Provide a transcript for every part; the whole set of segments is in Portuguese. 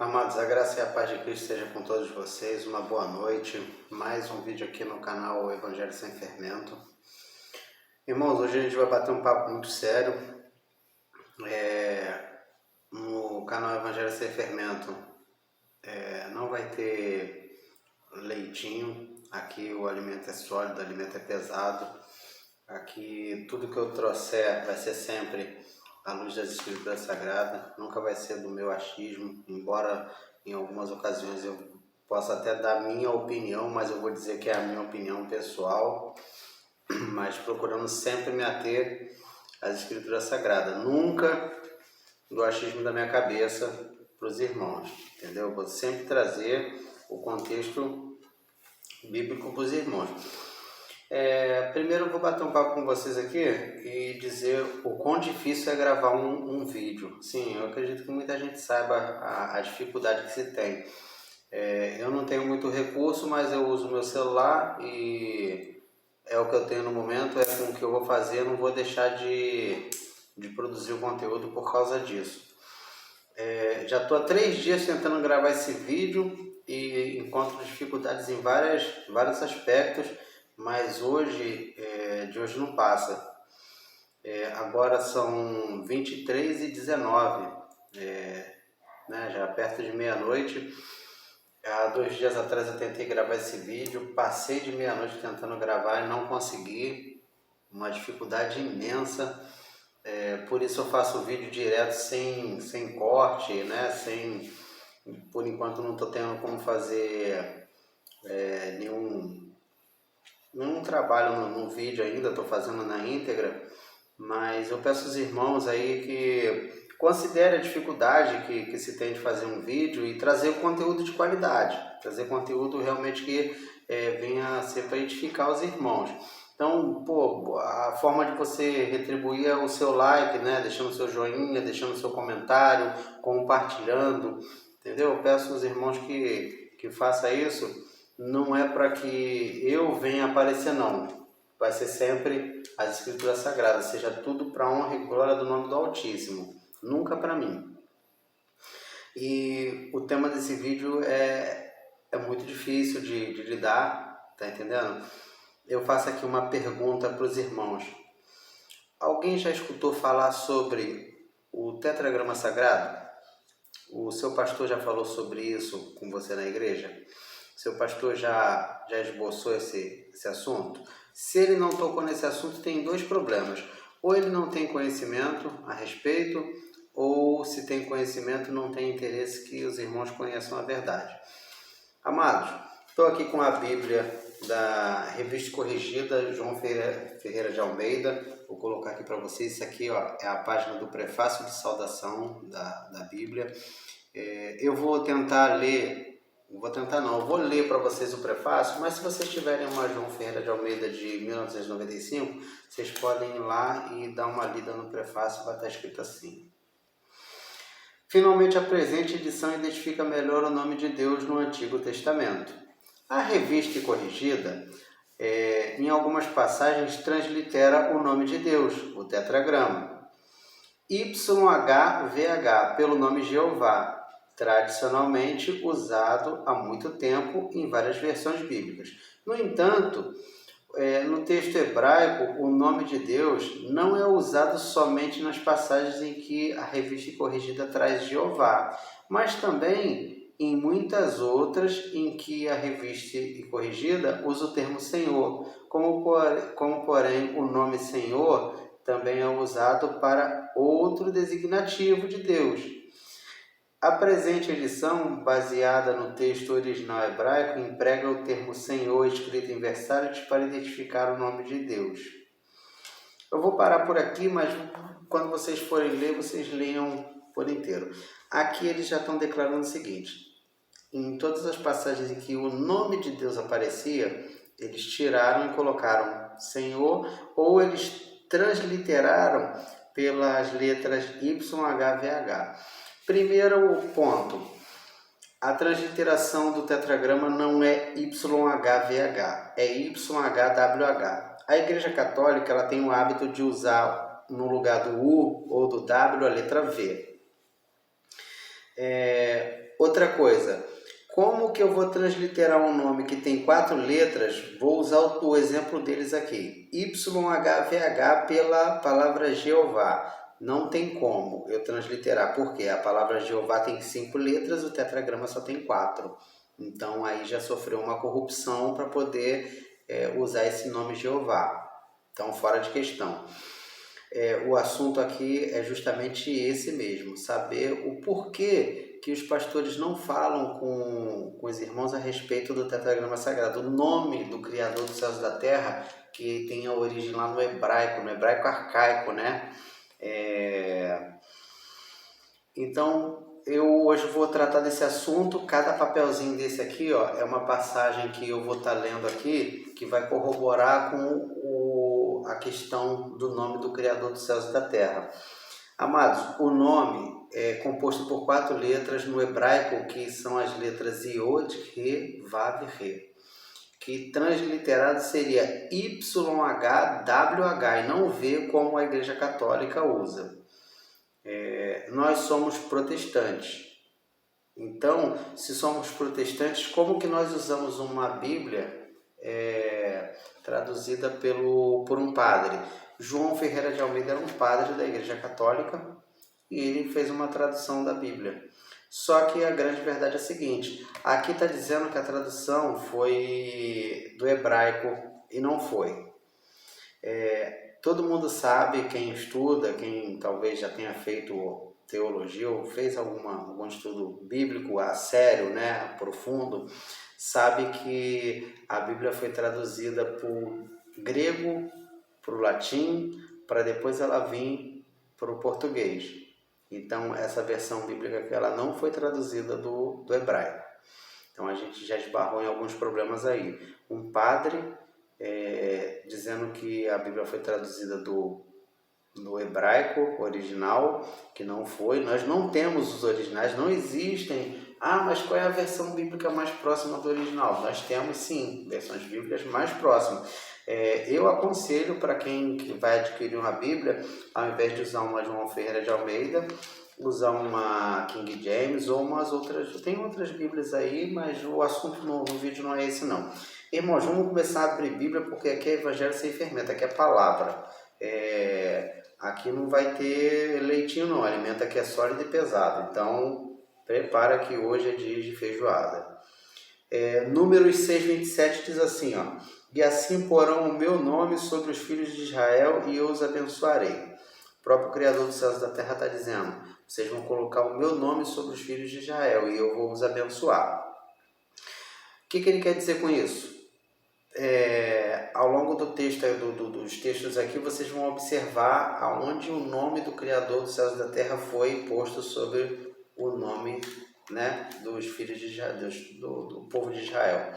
Amados, a graça e a paz de Cristo seja com todos vocês. Uma boa noite. Mais um vídeo aqui no canal Evangelho Sem Fermento. Irmãos, hoje a gente vai bater um papo muito sério. No canal Evangelho Sem Fermento não vai ter leitinho. Aqui o alimento é sólido, o alimento é pesado. Aqui tudo que eu trouxer vai ser sempre à luz das Escrituras Sagradas, nunca vai ser do meu achismo, embora em algumas ocasiões eu possa até dar minha opinião, mas eu vou dizer que é a minha opinião pessoal, mas procurando sempre me ater às Escrituras Sagradas, nunca do achismo da minha cabeça para os irmãos, entendeu? Eu vou sempre trazer o contexto bíblico para os irmãos. Primeiro eu vou bater um papo com vocês aqui e dizer o quão difícil é gravar um vídeo. Sim, eu acredito que muita gente saiba a dificuldade que se tem. Eu não tenho muito recurso, mas eu uso meu celular e é o que eu tenho no momento, é com o que eu vou fazer, eu não vou deixar de produzir o conteúdo por causa disso. Já estou há 3 dias tentando gravar esse vídeo e encontro dificuldades em vários aspectos, mas de hoje não passa. Agora são 23h19, né, já perto de meia-noite. Há 2 dias atrás eu tentei gravar esse vídeo, passei de meia-noite tentando gravar e não consegui, uma dificuldade imensa. Por isso eu faço o vídeo direto sem corte, né? Por enquanto não estou tendo como fazer nenhum trabalho no vídeo ainda, estou fazendo na íntegra, mas eu peço aos irmãos aí que considerem a dificuldade que se tem de fazer um vídeo e trazer o conteúdo de qualidade, trazer conteúdo realmente que venha a ser para edificar os irmãos. Então, a forma de você retribuir é o seu like, né? Deixando o seu joinha, deixando o seu comentário, compartilhando, entendeu? Eu peço aos irmãos que façam isso. Não é para que eu venha aparecer, não. Vai ser sempre as Escrituras Sagradas, seja tudo para a honra e glória do nome do Altíssimo, nunca para mim. E o tema desse vídeo é muito difícil de lidar, tá entendendo? Eu faço aqui uma pergunta para os irmãos. Alguém já escutou falar sobre o tetragrama sagrado? O seu pastor já falou sobre isso com você na igreja? Seu pastor já esboçou esse assunto? Se ele não tocou nesse assunto, tem 2 problemas. Ou ele não tem conhecimento a respeito, ou se tem conhecimento, não tem interesse que os irmãos conheçam a verdade. Amados, estou aqui com a Bíblia da Revista Corrigida, João Ferreira de Almeida. Vou colocar aqui para vocês. Isso aqui é a página do prefácio de saudação da Bíblia. Eu vou tentar ler... eu vou ler para vocês o prefácio, mas se vocês tiverem uma João Ferreira de Almeida de 1995, vocês podem ir lá e dar uma lida no prefácio, vai estar escrito assim. Finalmente a presente edição identifica melhor o nome de Deus no Antigo Testamento. A Revista Corrigida, em algumas passagens, translitera o nome de Deus, o tetragrama. YHVH, pelo nome Jeová, tradicionalmente usado há muito tempo em várias versões bíblicas. No entanto, no texto hebraico, o nome de Deus não é usado somente nas passagens em que a Revista Corrigida traz Jeová, mas também em muitas outras em que a Revista Corrigida usa o termo Senhor, como porém o nome Senhor também é usado para outro designativo de Deus. A presente edição, baseada no texto original hebraico, emprega o termo Senhor escrito em versátil para identificar o nome de Deus. Eu vou parar por aqui, mas quando vocês forem ler, vocês leiam por inteiro. Aqui eles já estão declarando o seguinte: em todas as passagens em que o nome de Deus aparecia, eles tiraram e colocaram Senhor, ou eles transliteraram pelas letras YHVH. Primeiro ponto, a transliteração do tetragrama não é YHVH, é YHWH. A Igreja Católica ela tem o hábito de usar no lugar do U ou do W a letra V. Outra coisa, como que eu vou transliterar um nome que tem 4 letras? Vou usar o exemplo deles aqui. YHVH pela palavra Jeová. Não tem como eu transliterar, porque a palavra Jeová tem 5 letras, o tetragrama só tem 4. Então aí já sofreu uma corrupção para poder usar esse nome Jeová. Então fora de questão. O assunto aqui é justamente esse mesmo, saber o porquê que os pastores não falam com os irmãos a respeito do tetragrama sagrado, o nome do Criador dos céus e da terra, que tem a origem lá no hebraico arcaico, né? Então, eu hoje vou tratar desse assunto. Cada papelzinho desse aqui, ó, é uma passagem que eu vou estar lendo aqui, que vai corroborar com a questão do nome do Criador dos céus e da terra. Amados, o nome é composto por 4 letras no hebraico, que são as letras Iod, Re, Vav e Re, que transliterado seria YHWH e não V, como a Igreja Católica usa. Nós somos protestantes. Então, se somos protestantes, como que nós usamos uma Bíblia traduzida por um padre? João Ferreira de Almeida era um padre da Igreja Católica e ele fez uma tradução da Bíblia. Só que a grande verdade é a seguinte, aqui está dizendo que a tradução foi do hebraico e não foi. Todo mundo sabe, quem estuda, quem talvez já tenha feito teologia ou fez algum estudo bíblico a sério, né, profundo, sabe que a Bíblia foi traduzida por grego para o latim, para depois ela vir para o português. Então, essa versão bíblica aqui, ela não foi traduzida do hebraico. Então, a gente já esbarrou em alguns problemas aí. Um padre dizendo que a Bíblia foi traduzida do hebraico original, que não foi. Nós não temos os originais, não existem. Mas qual é a versão bíblica mais próxima do original? Nós temos sim, versões bíblicas mais próximas. Eu aconselho para quem vai adquirir uma Bíblia, ao invés de usar uma João Ferreira de Almeida, usar uma King James ou umas outras. Tem outras Bíblias aí, mas o assunto no vídeo não é esse não. Irmãos, vamos começar a abrir Bíblia, porque aqui é Evangelho sem fermento, aqui é palavra. Aqui não vai ter leitinho não, alimento aqui é sólido e pesado. Então, prepara que hoje é dia de feijoada. Números 6:27 diz assim, ó: e assim porão o meu nome sobre os filhos de Israel e eu os abençoarei. O próprio Criador dos céus e da terra está dizendo, vocês vão colocar o meu nome sobre os filhos de Israel e eu vou os abençoar. O que ele quer dizer com isso? Ao longo do texto, dos textos aqui, vocês vão observar aonde o nome do Criador dos céus e da terra foi posto sobre o nome, né, dos filhos de Israel, do povo de Israel.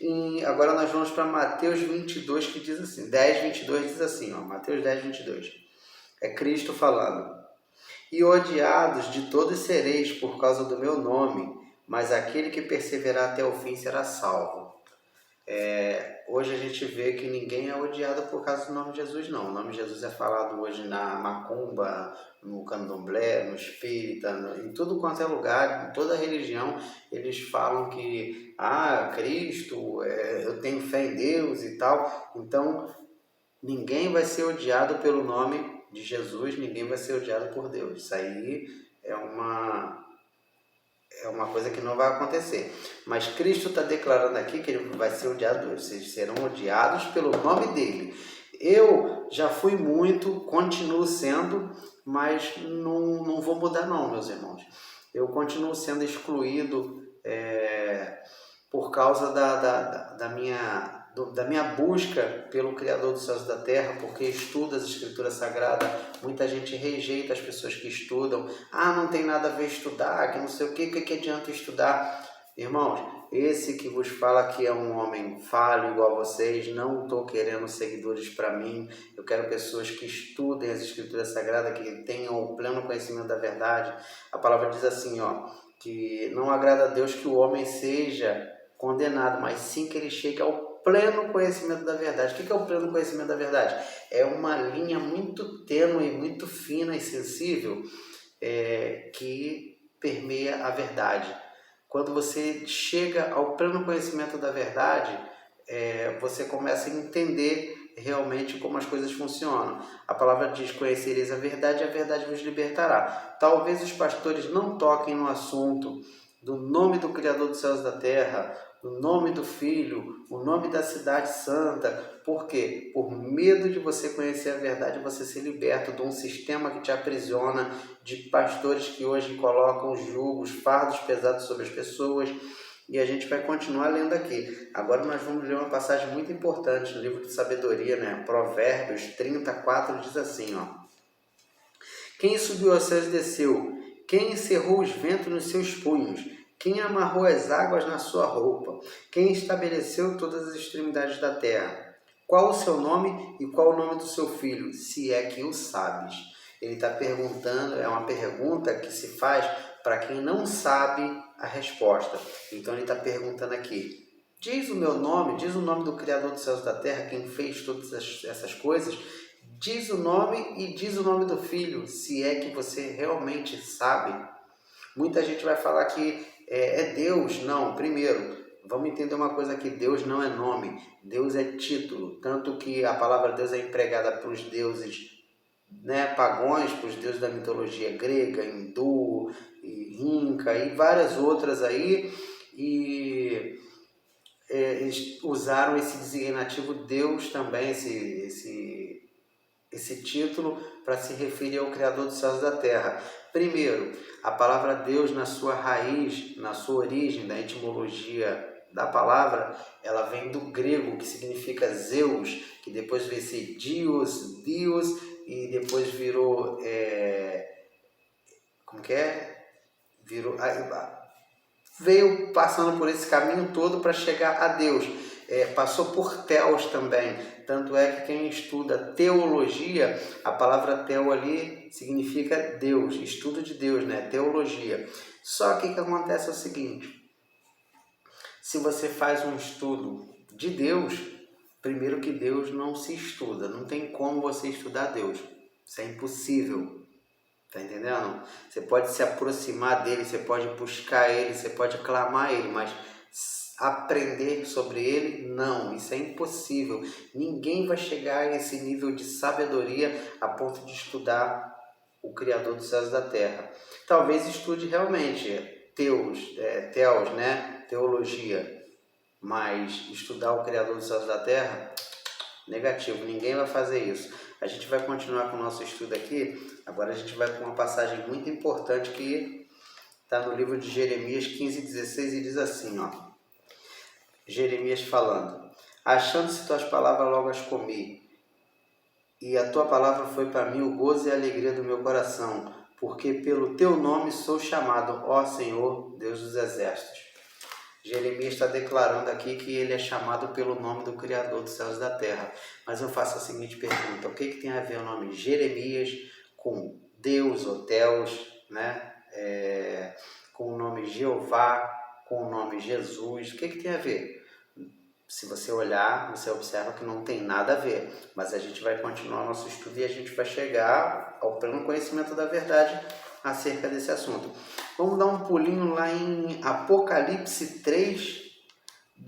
E agora nós vamos para Mateus 22, que diz assim, 10:22 diz assim, ó, Mateus 10:22. É Cristo falando. E odiados de todos sereis por causa do meu nome, mas aquele que perseverar até o fim será salvo. Hoje a gente vê que ninguém é odiado por causa do nome de Jesus, não. O nome de Jesus é falado hoje na macumba, no candomblé, no espírita, em tudo quanto é lugar, em toda religião, eles falam que, Cristo, eu tenho fé em Deus e tal. Então, ninguém vai ser odiado pelo nome de Jesus, ninguém vai ser odiado por Deus. Isso aí é uma coisa que não vai acontecer. Mas Cristo está declarando aqui que ele vai ser odiado, vocês serão odiados pelo nome dele. Eu já fui muito, continuo sendo, mas não vou mudar não, meus irmãos. Eu continuo sendo excluído por causa da minha busca pelo Criador dos céus e da terra, porque estudo as Escrituras Sagradas. Muita gente rejeita as pessoas que estudam. Não tem nada a ver estudar, que não sei o que adianta estudar. Irmãos, esse que vos fala que é um homem falho igual a vocês, não estou querendo seguidores para mim. Eu quero pessoas que estudem as Escrituras Sagradas, que tenham o pleno conhecimento da verdade. A palavra diz assim, ó, que não agrada a Deus que o homem seja condenado, mas sim que ele chegue ao pleno conhecimento da verdade. O que é o pleno conhecimento da verdade? É uma linha muito tênue, muito fina e sensível que permeia a verdade. Quando você chega ao pleno conhecimento da verdade, você começa a entender realmente como as coisas funcionam. A palavra diz: conhecereis a verdade e a verdade vos libertará. Talvez os pastores não toquem no assunto do nome do Criador dos céus e da terra, o nome do Filho, o nome da cidade santa. Por quê? Por medo de você conhecer a verdade, você ser liberto de um sistema que te aprisiona, de pastores que hoje colocam julgos, fardos pesados sobre as pessoas. E a gente vai continuar lendo aqui. Agora nós vamos ler uma passagem muito importante no livro de sabedoria, né? Provérbios 34 diz assim, ó: quem subiu aos céus e desceu? Quem encerrou os ventos nos seus punhos? Quem amarrou as águas na sua roupa? Quem estabeleceu todas as extremidades da terra? Qual o seu nome e qual o nome do seu filho, se é que o sabes? Ele está perguntando, é uma pergunta que se faz para quem não sabe a resposta. Então ele está perguntando aqui: diz o meu nome, diz o nome do Criador dos céus e da terra, quem fez todas essas coisas. Diz o nome e diz o nome do Filho, se é que você realmente sabe. Muita gente vai falar que é Deus. Não, primeiro, vamos entender uma coisa aqui: Deus não é nome, Deus é título. Tanto que a palavra Deus é empregada para os deuses, né, pagãos, para os deuses da mitologia grega, hindu, e inca e várias outras aí. E eles usaram esse designativo Deus também, esse título, para se referir ao Criador dos céus e da terra. Primeiro, a palavra Deus, na sua raiz, na sua origem, da etimologia da palavra, ela vem do grego, que significa Zeus, que depois veio ser Dios, e depois virou... como que é? Veio passando por esse caminho todo para chegar a Deus. Passou por Theos também. Tanto é que quem estuda teologia, a palavra teo ali significa Deus, estudo de Deus, né? Teologia. Só que o que acontece é o seguinte: se você faz um estudo de Deus, primeiro que Deus não se estuda, não tem como você estudar Deus. Isso é impossível. Tá entendendo? Você pode se aproximar dele, você pode buscar ele, você pode clamar ele, mas aprender sobre ele, não, isso é impossível. Ninguém vai chegar a esse nível de sabedoria a ponto de estudar o Criador dos céus e da terra. Talvez estude realmente Theos, né? Teologia, mas estudar o Criador dos céus e da terra, negativo, ninguém vai fazer isso. A gente vai continuar com o nosso estudo aqui. Agora a gente vai para uma passagem muito importante que está no livro de Jeremias 15:16 e diz assim, ó: Jeremias falando: achando-se tuas palavras, logo as comi, e a tua palavra foi para mim o gozo e a alegria do meu coração, porque pelo teu nome sou chamado, ó Senhor, Deus dos exércitos. Jeremias está declarando aqui que ele é chamado pelo nome do Criador dos céus e da terra. Mas eu faço a seguinte pergunta: o que tem a ver o nome Jeremias com Deus ou Theos, né? Com o nome Jeová, com o nome Jesus? O que tem a ver? Se você olhar, você observa que não tem nada a ver. Mas a gente vai continuar o nosso estudo e a gente vai chegar ao pleno conhecimento da verdade acerca desse assunto. Vamos dar um pulinho lá em Apocalipse 3,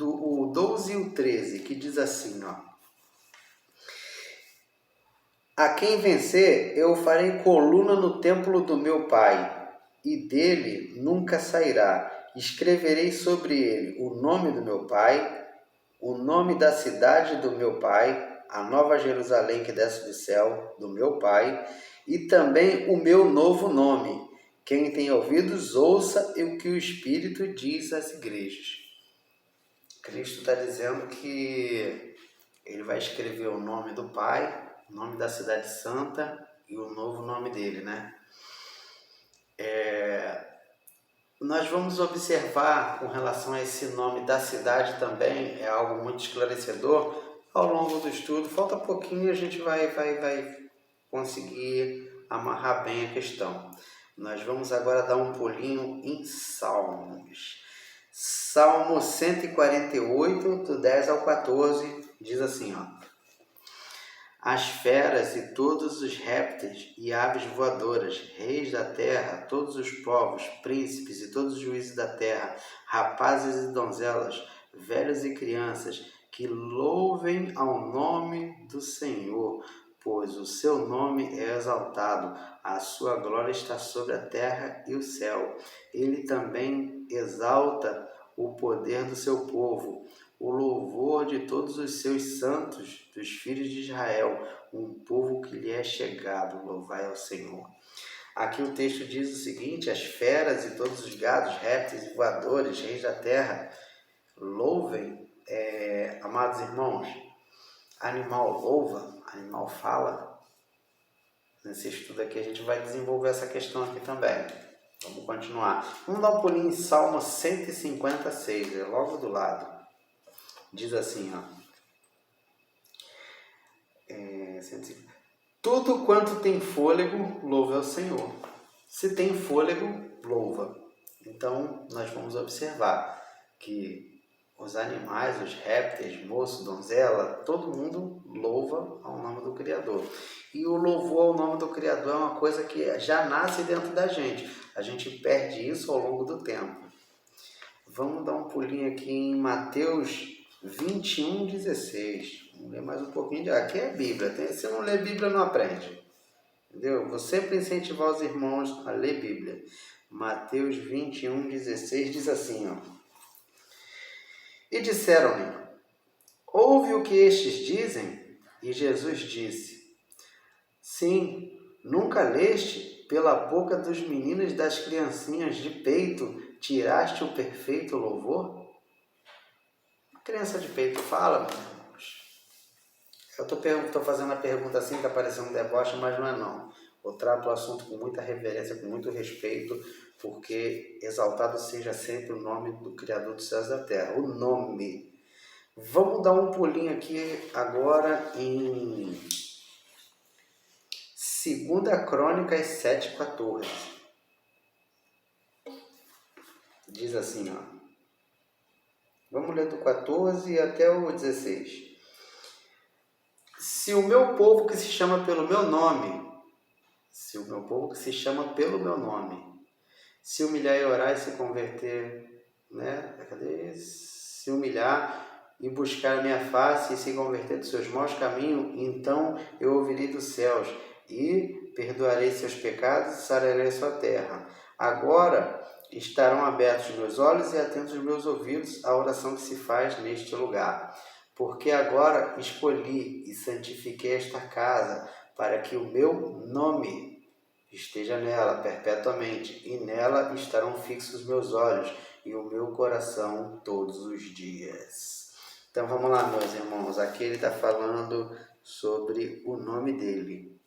o 12 e o 13, que diz assim, ó: a quem vencer, eu farei coluna no templo do meu Pai, e dele nunca sairá. Escreverei sobre ele o nome do meu Pai, o nome da cidade do meu Pai, a nova Jerusalém que desce do céu, do meu Pai, e também o meu novo nome. Quem tem ouvidos, ouça o que o Espírito diz às igrejas. Cristo está dizendo que ele vai escrever o nome do Pai, o nome da cidade santa e o novo nome dele, né? Nós vamos observar com relação a esse nome da cidade também, é algo muito esclarecedor ao longo do estudo. Falta pouquinho e a gente vai conseguir amarrar bem a questão. Nós vamos agora dar um pulinho em Salmos. Salmo 148, do 10 ao 14, diz assim, ó: as feras e todos os répteis e aves voadoras, reis da terra, todos os povos, príncipes e todos os juízes da terra, rapazes e donzelas, velhos e crianças, que louvem ao nome do Senhor, pois o seu nome é exaltado, a sua glória está sobre a terra e o céu. Ele também exalta o poder do seu povo, o louvor de todos os seus santos, dos filhos de Israel, um povo que lhe é chegado. Louvai ao Senhor. Aqui o texto diz o seguinte: as feras e todos os gados, répteis e voadores, reis da terra, louvem. Amados irmãos, animal louva, animal fala. Nesse estudo aqui a gente vai desenvolver essa questão aqui também. Vamos continuar. Vamos dar um pulinho em Salmo 156, é logo do lado. Diz assim, ó. Tudo quanto tem fôlego, louva ao Senhor. Se tem fôlego, louva. Então, nós vamos observar que os animais, os répteis, moço, donzela, todo mundo louva ao nome do Criador. E o louvor ao nome do Criador é uma coisa que já nasce dentro da gente. A gente perde isso ao longo do tempo. Vamos dar um pulinho aqui em Mateus 21:16. Vamos ler mais um pouquinho. Aqui é Bíblia. Se não ler Bíblia, não aprende. Entendeu? Vou sempre incentivar os irmãos a ler Bíblia. Mateus 21:16 diz assim, ó. E disseram-lhe: ouve o que estes dizem? E Jesus disse: sim, nunca leste pela boca dos meninos e das criancinhas de peito tiraste o perfeito louvor? A criança de peito fala, meus irmãos. Eu estou fazendo a pergunta assim, está parecendo um deboche, mas não é não. Eu trato o assunto com muita reverência, com muito respeito, porque exaltado seja sempre o nome do Criador dos céus e da terra. O nome. Vamos dar um pulinho aqui agora em 2 Crônicas 7:14. Diz assim, ó. Vamos ler do 14 até o 16. Se o meu povo que se chama pelo meu nome, se humilhar e orar e se converter, né? Se humilhar e buscar a minha face e se converter dos seus maus caminhos, então eu ouvirei dos céus e perdoarei seus pecados e sararei a sua terra. Agora estarão abertos meus olhos e atentos meus ouvidos à oração que se faz neste lugar. Porque agora escolhi e santifiquei esta casa, para que o meu nome esteja nela perpetuamente, e nela estarão fixos meus olhos e o meu coração todos os dias. Então vamos lá, meus irmãos, aqui ele está falando sobre o nome dele,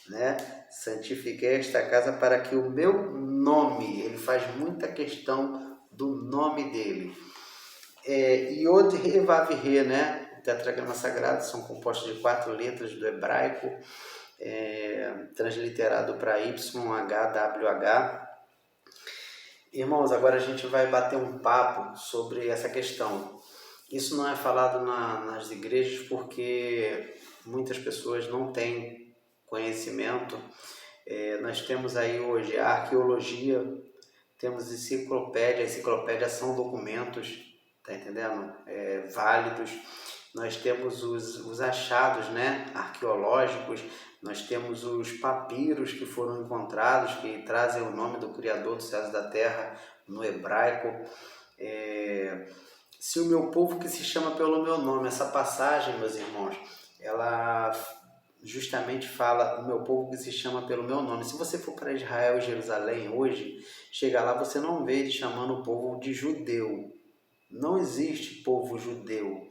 né? Santifiquei esta casa para que o meu nome, ele faz muita questão do nome dele. Yod, He, Vav, He, né? O tetragrama sagrado são compostos de 4 letras do hebraico, transliterado para YHWH. Irmãos, agora a gente vai bater um papo sobre essa questão. Isso não é falado nas igrejas porque muitas pessoas não têm conhecimento. Nós temos aí hoje a arqueologia, temos enciclopédia. Enciclopédia são documentos, tá entendendo? Válidos. Nós temos os achados, né, arqueológicos, nós temos os papiros que foram encontrados, que trazem o nome do Criador dos céus e da terra no hebraico. Se o meu povo que se chama pelo meu nome, essa passagem, meus irmãos, ela justamente fala o meu povo que se chama pelo meu nome. Se você for para Israel e Jerusalém hoje, chega lá, você não vê ele chamando o povo de judeu. Não existe povo judeu.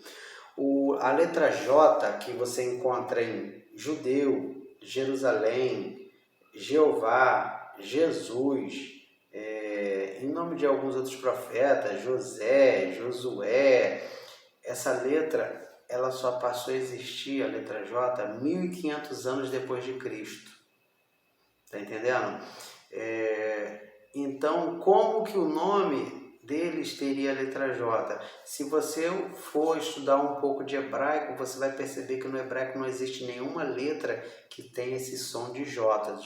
A letra J que você encontra em judeu, Jerusalém, Jeová, Jesus, em nome de alguns outros profetas, José, Josué, essa letra ela só passou a existir, a letra J, 1500 anos depois de Cristo. Tá entendendo? Então, como que o nome deles teria a letra J. Se você for estudar um pouco de hebraico, você vai perceber que no hebraico não existe nenhuma letra que tenha esse som de J.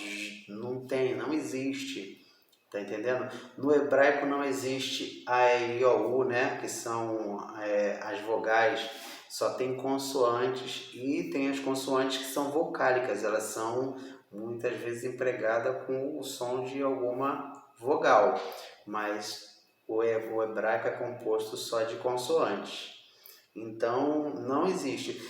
Não tem, não existe. Tá entendendo? No hebraico não existe a, e, o, U, né? Que são as vogais. Só tem consoantes e tem as consoantes que são vocálicas. Elas são muitas vezes empregadas com o som de alguma vogal. Mas o hebraico é composto só de consoantes. Então, não existe.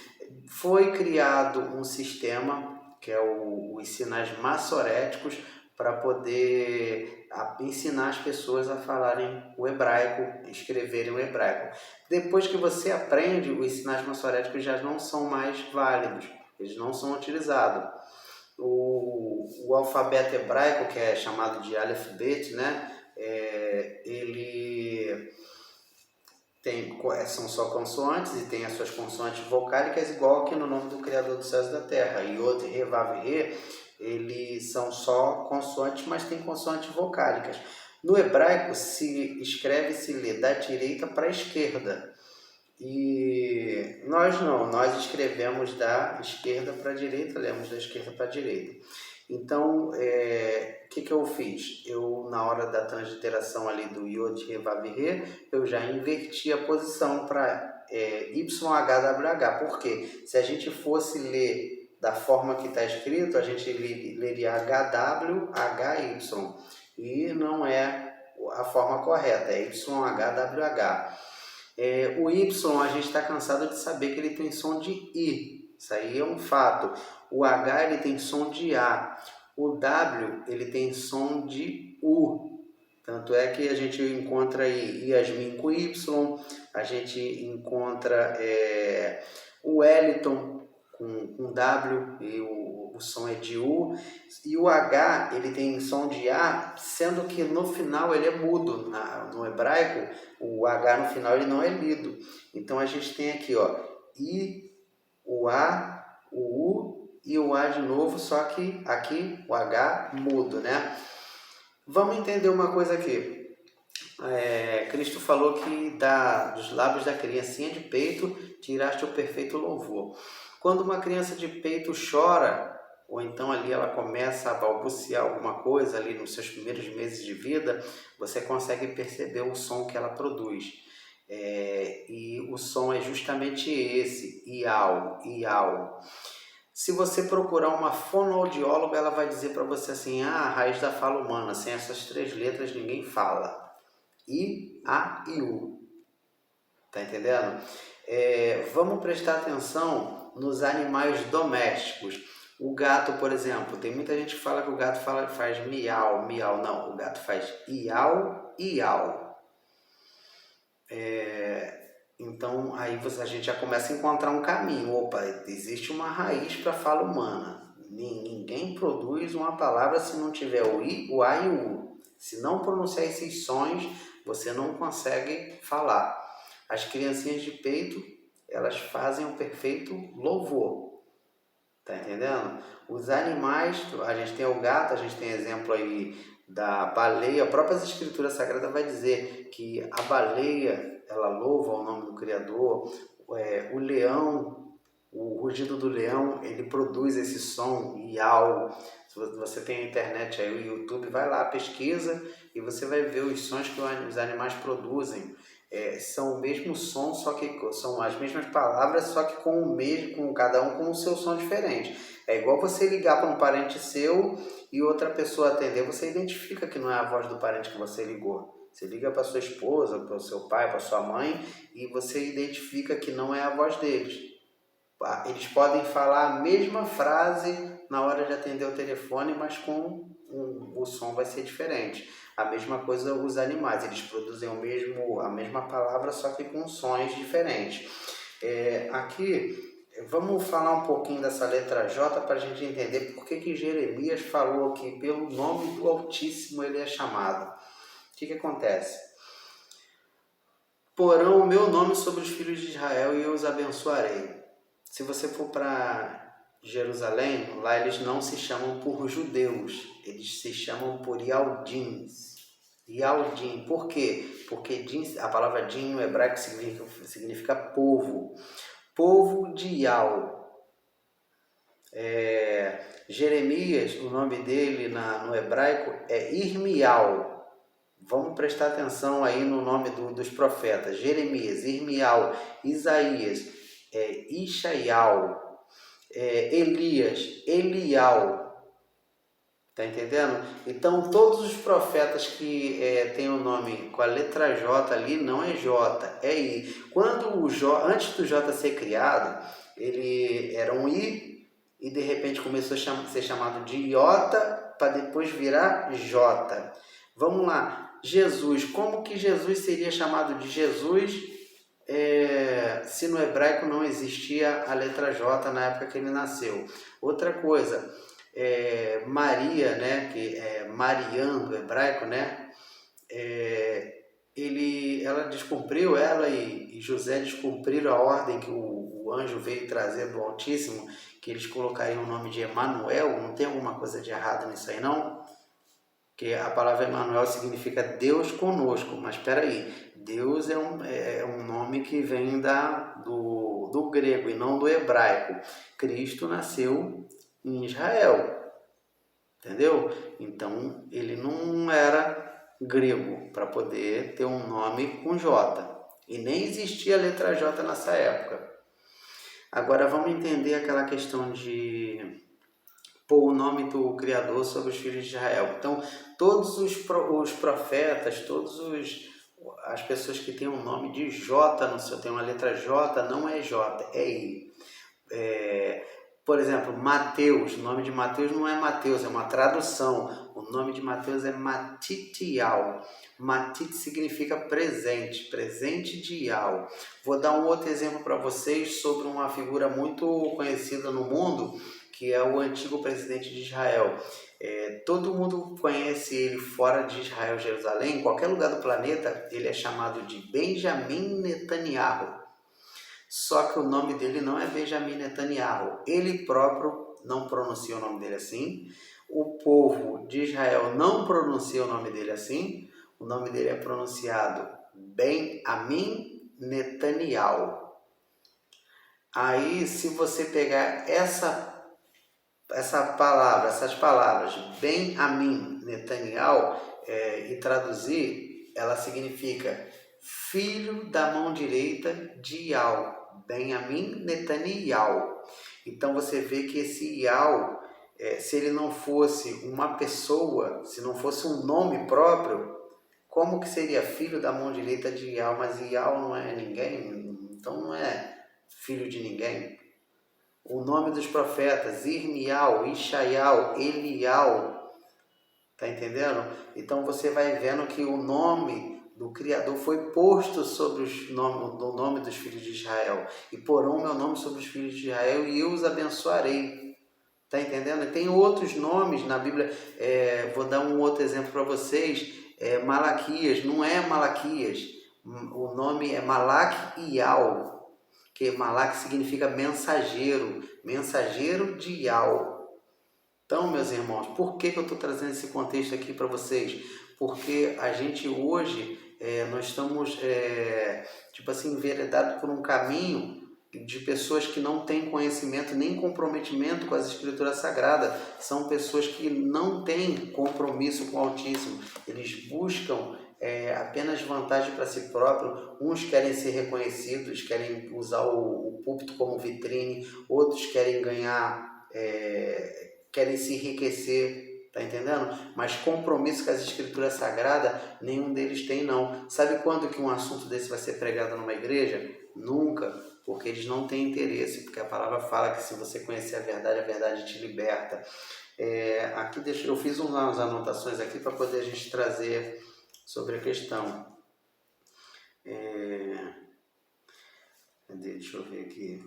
Foi criado um sistema, que é os sinais massoréticos, para poder ensinar as pessoas a falarem o hebraico, escreverem o hebraico. Depois que você aprende, os sinais massoréticos já não são mais válidos, eles não são utilizados. O alfabeto hebraico, que é chamado de Aleph Bet, né? Ele são só consoantes e tem as suas consoantes vocálicas, igual que no nome do Criador dos céus e da terra. Yod, He, Vav, He, eles são só consoantes, mas tem consoantes vocálicas. No hebraico se escreve, se lê da direita para a esquerda. E nós não, nós escrevemos da esquerda para a direita, lemos da esquerda para a direita. Então, o que eu fiz? Eu, na hora da transliteração ali do Yod, He, Vav, He, eu já inverti a posição para YHWH. Por quê? Se a gente fosse ler da forma que está escrito, a gente leria HWHY. E não é a forma correta, é YHWH. O Y, a gente está cansado de saber que ele tem som de I. Isso aí é um fato. O H, ele tem som de A. O W, ele tem som de U. Tanto é que a gente encontra aí Yasmin com Y, a gente encontra o Wellington com W, e o som é de U. E o H, ele tem som de A, sendo que no final ele é mudo. No hebraico, o H no final ele não é lido. Então a gente tem aqui, ó, I, o A, o U e o A de novo, só que aqui o H mudo, né? Vamos entender uma coisa aqui. Cristo falou que dos lábios da criancinha de peito tiraste o perfeito louvor. Quando uma criança de peito chora, ou então ali ela começa a balbuciar alguma coisa ali nos seus primeiros meses de vida, você consegue perceber o som que ela produz. E o som é justamente esse, iau, iau. Se você procurar uma fonoaudióloga, ela vai dizer para você assim, a raiz da fala humana, sem essas 3 letras ninguém fala. I, A e U. Tá entendendo? Vamos prestar atenção nos animais domésticos. O gato, por exemplo, tem muita gente que fala que o gato faz miau, miau. Não, o gato faz iau, iau. Então, aí a gente já começa a encontrar um caminho. Opa, existe uma raiz para a fala humana. Ninguém produz uma palavra se não tiver o I, o A e o U. Se não pronunciar esses sons, você não consegue falar. As criancinhas de peito, elas fazem o perfeito louvor. Tá entendendo? Os animais, a gente tem o gato, a gente tem exemplo aí da baleia. A própria Escritura Sagrada vai dizer que a baleia, ela louva o nome do Criador. O leão, o rugido do leão, ele produz esse som, iau. Se você tem a internet aí, o YouTube, vai lá, pesquisa e você vai ver os sons que os animais produzem. São o mesmo som, só que são as mesmas palavras, só que com cada um com o seu som diferente. É igual você ligar para um parente seu e outra pessoa atender, você identifica que não é a voz do parente que você ligou. Você liga para sua esposa, para o seu pai, para sua mãe e você identifica que não é a voz deles. Eles podem falar a mesma frase na hora de atender o telefone, mas o som vai ser diferente. A mesma coisa os animais, eles produzem a mesma palavra, só que com sons diferentes. Aqui, vamos falar um pouquinho dessa letra J para a gente entender por que Jeremias falou que pelo nome do Altíssimo ele é chamado. O que acontece? Porão o meu nome sobre os filhos de Israel e eu os abençoarei. Se você for para Jerusalém, lá eles não se chamam por judeus, eles se chamam por Yaldins. Yaldim. Por quê? Porque din, a palavra din no hebraico significa povo. Povo de Yal. Jeremias, o nome dele no hebraico é Irmial. Vamos prestar atenção aí no nome dos profetas. Jeremias, Irmial, Isaías, Ishaial, Elias, Elial. Tá entendendo? Então, todos os profetas que têm o nome com a letra J ali, não é J, é I. Quando antes do J ser criado, ele era um I e de repente começou a ser chamado de Iota para depois virar J. Vamos lá. Jesus. Como que Jesus seria chamado de Jesus se no hebraico não existia a letra J na época que ele nasceu? Outra coisa. Maria, né, que é Mariam do hebraico, né, ela descumpriu, ela e José descumpriram a ordem que o anjo veio trazer do Altíssimo, que eles colocariam o nome de Emanuel. Não tem alguma coisa de errado nisso aí, não? Que a palavra Emanuel significa Deus conosco, mas espera aí, Deus é um nome que vem do grego e não do hebraico. Cristo nasceu em Israel, entendeu? Então ele não era grego para poder ter um nome com J, e nem existia a letra J nessa época. Agora vamos entender aquela questão de pôr o nome do Criador sobre os filhos de Israel. Então todos os profetas, as pessoas que têm um nome de J no seu, tem uma letra J, não é J, é I. Por exemplo, Mateus, o nome de Mateus não é Mateus, é uma tradução. O nome de Mateus é Matitial. Matit significa presente, presente de Ial. Vou dar um outro exemplo para vocês sobre uma figura muito conhecida no mundo, que é o antigo presidente de Israel. Todo mundo conhece ele fora de Israel, Jerusalém, em qualquer lugar do planeta, ele é chamado de Benjamin Netanyahu. Só que o nome dele não é Benjamin Netanyahu. Ele próprio não pronuncia o nome dele assim. O povo de Israel não pronuncia o nome dele assim. O nome dele é pronunciado Ben-Amin Netanyahu. Aí, se você pegar essas palavras, Ben-Amin Netanyahu, e traduzir, ela significa filho da mão direita de Yal. Benjamin Netanyahu. Então você vê que esse Yal, se ele não fosse uma pessoa, se não fosse um nome próprio, como que seria filho da mão direita de Yal? Mas Yal não é ninguém, então não é filho de ninguém. O nome dos profetas, Irmial, Ishaial, Elial, tá entendendo? Então você vai vendo que o nome do Criador foi posto sobre o nome dos filhos de Israel. E porão meu nome sobre os filhos de Israel e eu os abençoarei. Tá entendendo? E tem outros nomes na Bíblia. Vou dar um outro exemplo para vocês. Malaquias, não é Malaquias. O nome é Malak-Ial, que Malak significa mensageiro. Mensageiro de Ial. Então, meus irmãos, por que eu estou trazendo esse contexto aqui para vocês? Porque a gente hoje, nós estamos, enveredados por um caminho de pessoas que não têm conhecimento nem comprometimento com as Escrituras Sagradas. São pessoas que não têm compromisso com o Altíssimo. Eles buscam apenas vantagem para si próprio. Uns querem ser reconhecidos, querem usar o púlpito como vitrine, outros querem ganhar... querem se enriquecer, tá entendendo? Mas compromisso com as Escrituras Sagradas, nenhum deles tem, não. Sabe quando que um assunto desse vai ser pregado numa igreja? Nunca, porque eles não têm interesse, porque a palavra fala que se você conhecer a verdade te liberta. Aqui eu fiz umas anotações aqui para poder a gente trazer sobre a questão. Deixa eu ver aqui.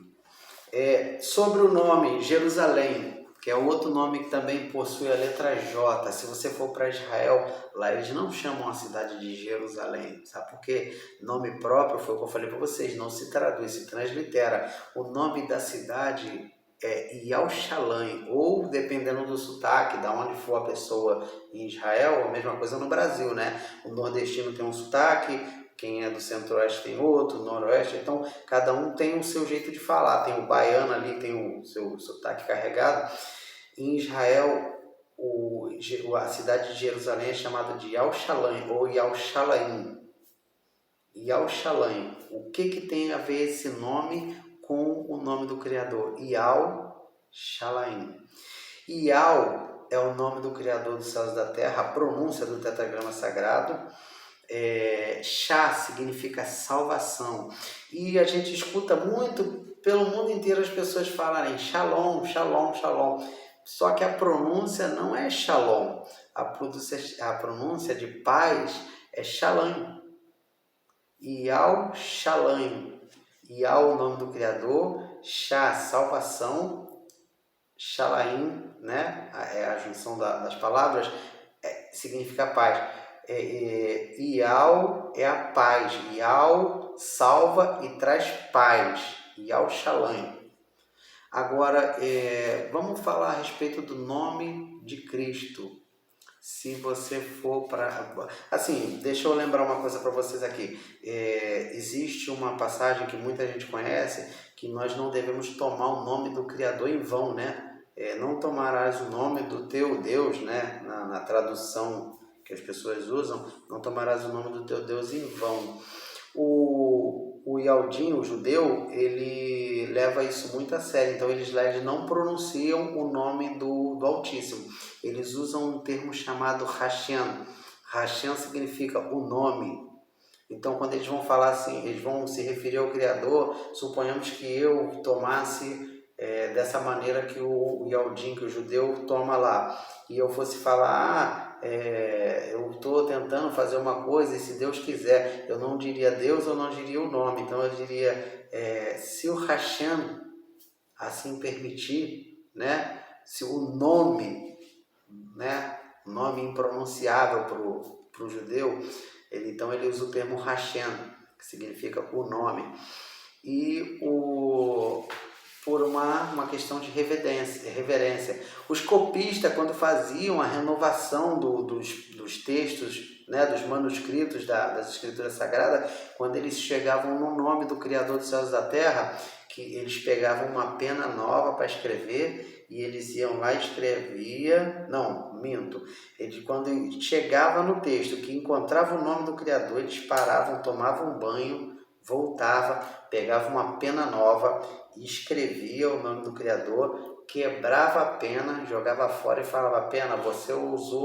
Sobre o nome Jerusalém, que é outro nome que também possui a letra J. Se você for para Israel, lá eles não chamam a cidade de Jerusalém, sabe por quê? Nome próprio, foi o que eu falei para vocês, não se traduz, se translitera. O nome da cidade Yalshalayim, ou dependendo do sotaque, da onde for a pessoa em Israel, a mesma coisa no Brasil, né? O nordestino tem um sotaque, quem é do centro-oeste tem outro, noroeste, então cada um tem o seu jeito de falar, tem o baiano ali, tem o seu sotaque carregado. Em Israel, a cidade de Jerusalém é chamada de Yalshalayim, ou Yalshalayim. Yalshalayim. O que tem a ver esse nome com o nome do Criador? Yalshalayim. Yal é o nome do Criador dos céus e da terra, a pronúncia do tetragrama sagrado. Shá significa salvação. E a gente escuta muito pelo mundo inteiro as pessoas falarem Shalom, Shalom, Shalom. Só que a pronúncia não é Shalom. A pronúncia de paz é Shalom. Yalshalayim. Yal, o nome do Criador, Shá, salvação, Shalayim, né? É a junção das palavras, significa paz. Yal é a paz. Yal salva e traz paz. Yalshalayim. Agora, vamos falar a respeito do nome de Cristo. Se você for para... Assim, deixa eu lembrar uma coisa para vocês aqui. Existe uma passagem que muita gente conhece, que nós não devemos tomar o nome do Criador em vão, né? Não tomarás o nome do teu Deus, né? Na tradução que as pessoas usam, não tomarás o nome do teu Deus em vão. O Yaldim, o judeu, ele leva isso muito a sério, então eles não pronunciam o nome do Altíssimo, eles usam um termo chamado Hashem. Hashem significa o nome. Então quando eles vão falar assim, eles vão se referir ao Criador, suponhamos que eu tomasse dessa maneira que o Yaldim, que o judeu toma lá, e eu fosse falar, eu estou tentando fazer uma coisa e se Deus quiser, eu não diria Deus, eu não diria o nome, então eu diria, se o Hashem assim permitir, né, se o nome, né, nome impronunciável para o judeu, então ele usa o termo Hashem, que significa o nome, e por uma questão de reverência. Os copistas, quando faziam a renovação dos textos, né, dos manuscritos das Escrituras Sagradas, quando eles chegavam no nome do Criador dos céus e da terra, que eles pegavam uma pena nova para escrever e eles iam lá e escrevia, quando chegava no texto que encontrava o nome do Criador, eles paravam, tomavam um banho, voltava, pegava uma pena nova, escrevia o nome do Criador, quebrava a pena, jogava fora e falava: pena, você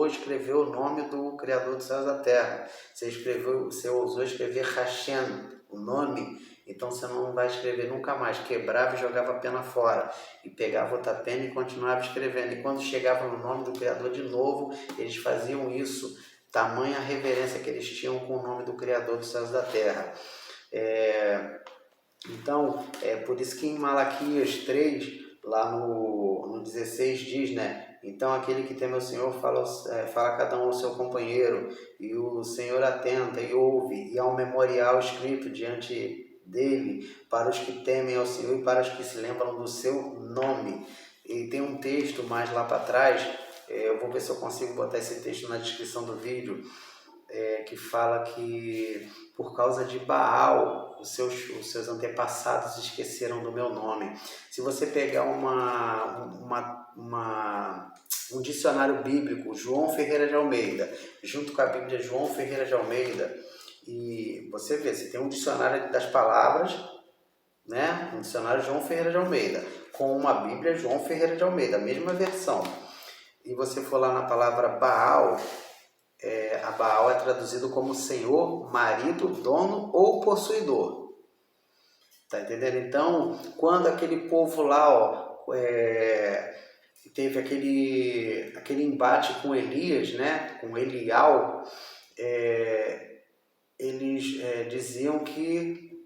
escreveu o nome do Criador dos céus e da terra, você ousou escrever Hashem, o nome, então você não vai escrever nunca mais. Quebrava e jogava a pena fora, e pegava outra pena e continuava escrevendo, e quando chegava no nome do Criador de novo, eles faziam isso, tamanha reverência que eles tinham com o nome do Criador dos céus e da terra. Então, é por isso que em Malaquias 3, lá no 16 diz, né? Então aquele que teme ao Senhor fala cada um ao seu companheiro, e o Senhor atenta e ouve, e há um memorial escrito diante dele para os que temem ao Senhor e para os que se lembram do seu nome. E tem um texto mais lá para trás, eu vou ver se eu consigo botar esse texto na descrição do vídeo, que fala que por causa de Baal, os seus antepassados esqueceram do meu nome. Se você pegar um dicionário bíblico, João Ferreira de Almeida, junto com a Bíblia João Ferreira de Almeida, e você vê, se tem um dicionário das palavras, né? Um dicionário João Ferreira de Almeida, com uma Bíblia João Ferreira de Almeida, a mesma versão, e você for lá na palavra Baal, a Baal é traduzido como senhor, marido, dono ou possuidor. Tá entendendo? Então, quando aquele povo lá, teve aquele embate com Elias, né, com Elial, eles diziam que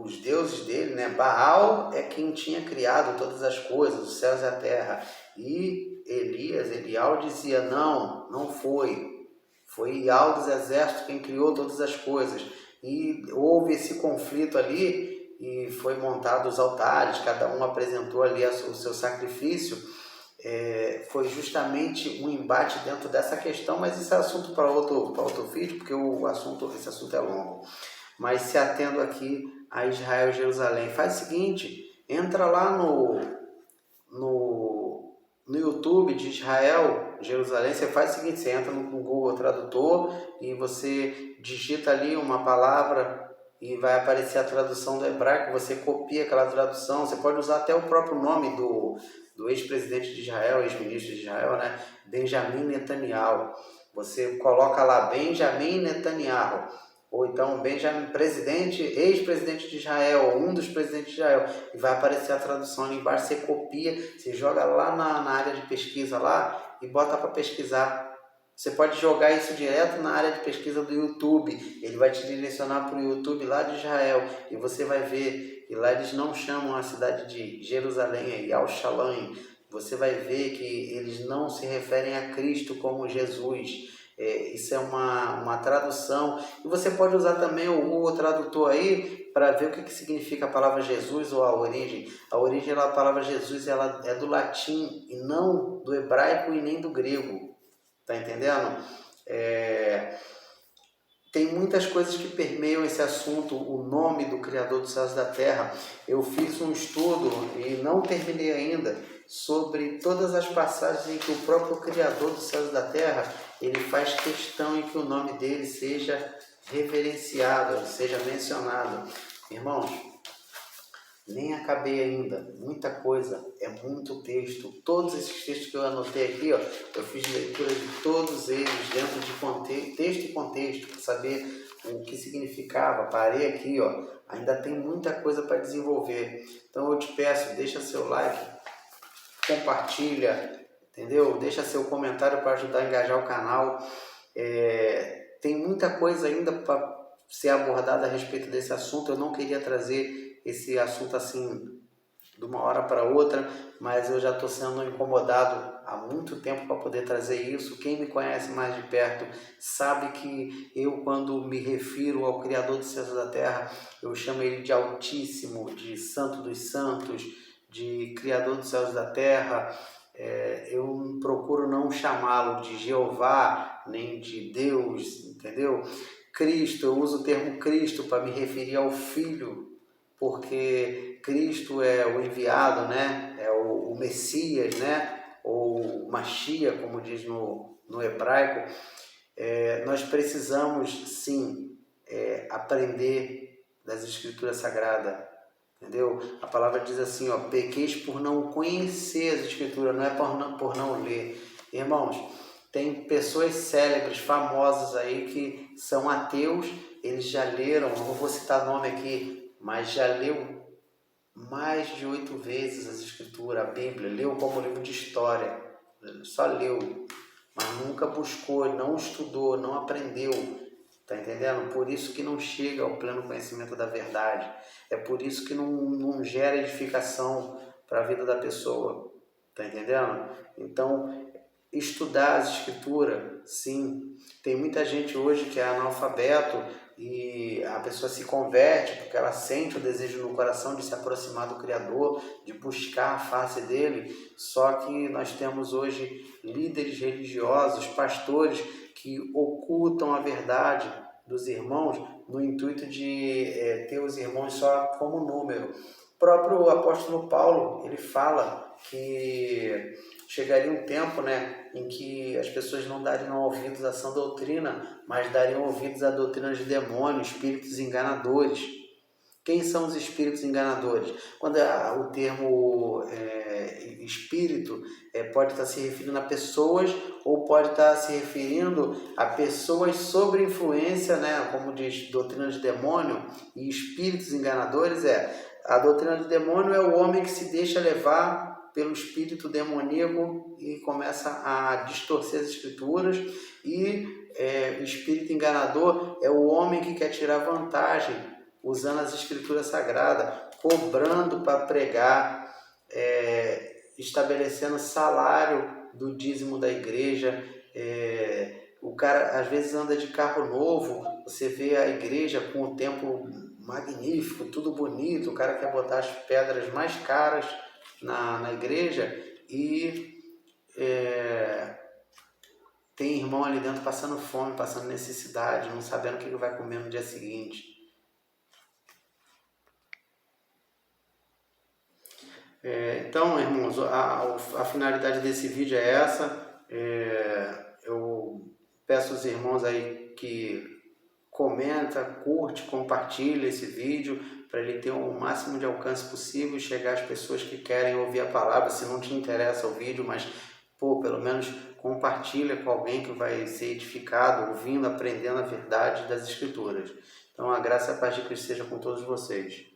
os deuses dele, né, Baal é quem tinha criado todas as coisas, os céus e a terra, e Elial dizia: não foi Ial dos exércitos quem criou todas as coisas. E houve esse conflito ali, e foi montado os altares, cada um apresentou ali o seu sacrifício. Foi justamente um embate dentro dessa questão, mas isso é assunto para outro vídeo, porque esse assunto é longo. Mas se atendo aqui a Israel e Jerusalém, faz o seguinte, entra lá no YouTube de Israel, Jerusalém, você faz o seguinte, você entra no Google Tradutor e você digita ali uma palavra e vai aparecer a tradução do hebraico, você copia aquela tradução, você pode usar até o próprio nome do ex-presidente de Israel, ex-ministro de Israel, né? Benjamin Netanyahu. Você coloca lá Benjamin Netanyahu, ou então Benjamin, ex-presidente de Israel, ou um dos presidentes de Israel, e vai aparecer a tradução ali embaixo, você copia, você joga lá na área de pesquisa lá e bota para pesquisar. Você pode jogar isso direto na área de pesquisa do YouTube, ele vai te direcionar para o YouTube lá de Israel, e você vai ver, e lá eles não chamam a cidade de Jerusalém, é Yerushalayim. Você vai ver que eles não se referem a Cristo como Jesus. Isso é uma tradução, e você pode usar também o Google Tradutor aí para ver o que significa a palavra Jesus ou a origem. A origem da palavra Jesus ela é do latim e não do hebraico e nem do grego, tá entendendo? Tem muitas coisas que permeiam esse assunto, o nome do Criador dos céus e da terra. Eu fiz um estudo e não terminei ainda sobre todas as passagens em que o próprio Criador dos céus e da terra ele faz questão em que o nome dele seja reverenciado, seja mencionado. Irmãos, nem acabei ainda, muita coisa, é muito texto. Todos esses textos que eu anotei aqui, ó, eu fiz leitura de todos eles dentro de texto e contexto, para saber o que significava. Parei aqui, ó, ainda tem muita coisa para desenvolver. Então eu te peço, deixa seu like, compartilha, entendeu? Deixa seu comentário para ajudar a engajar o canal. Tem muita coisa ainda para ser abordada a respeito desse assunto. Eu não queria trazer esse assunto assim de uma hora para outra, mas eu já estou sendo incomodado há muito tempo para poder trazer isso. Quem me conhece mais de perto sabe que eu, quando me refiro ao Criador dos céus e da terra, eu chamo ele de Altíssimo, de Santo dos Santos, de Criador dos céus e da terra. Eu procuro não chamá-lo de Jeová, nem de Deus, entendeu? Cristo, eu uso o termo Cristo para me referir ao Filho, porque Cristo é o enviado, né? É o Messias, né? Ou Mashiach, como diz no hebraico. Nós precisamos, sim, aprender das Escrituras Sagradas, entendeu? A palavra diz assim, ó, pequeis por não conhecer as Escrituras, não é por não ler. Irmãos, tem pessoas célebres, famosas aí que são ateus, eles já leram, não vou citar nome aqui, mas já leu mais de 8 vezes as Escrituras, a Bíblia, leu como livro de história, só leu, mas nunca buscou, não estudou, não aprendeu, tá entendendo? Por isso que não chega ao pleno conhecimento da verdade, é por isso que não gera edificação para a vida da pessoa, tá entendendo? Então, estudar as Escrituras, sim. Tem muita gente hoje que é analfabeto e a pessoa se converte porque ela sente o desejo no coração de se aproximar do Criador, de buscar a face dele. Só que nós temos hoje líderes religiosos, pastores que ocultam a verdade dos irmãos no intuito de ter os irmãos só como número. O próprio apóstolo Paulo, ele fala que chegaria um tempo, né, em que as pessoas não dariam ouvidos à sã doutrina, mas dariam ouvidos à doutrina de demônios, espíritos enganadores. Quem são os espíritos enganadores? Quando o termo espírito pode estar se referindo a pessoas ou pode estar se referindo a pessoas sob influência, né, como diz doutrina de demônio, e espíritos enganadores a doutrina de demônio é o homem que se deixa levar pelo espírito demoníaco e começa a distorcer as escrituras, e o espírito enganador é o homem que quer tirar vantagem usando as escrituras sagradas, cobrando para pregar, estabelecendo salário do dízimo da igreja. O cara às vezes anda de carro novo, você vê a igreja com o templo magnífico, tudo bonito, o cara quer botar as pedras mais caras na igreja e tem irmão ali dentro passando fome, passando necessidade, não sabendo o que vai comer no dia seguinte. Então, irmãos, a finalidade desse vídeo é essa. Eu peço aos irmãos aí que comenta, curte, compartilha esse vídeo para ele ter o máximo de alcance possível e chegar às pessoas que querem ouvir a palavra. Se não te interessa o vídeo, mas pelo menos compartilha com alguém que vai ser edificado, ouvindo, aprendendo a verdade das Escrituras. Então, a graça e a paz de Cristo seja com todos vocês.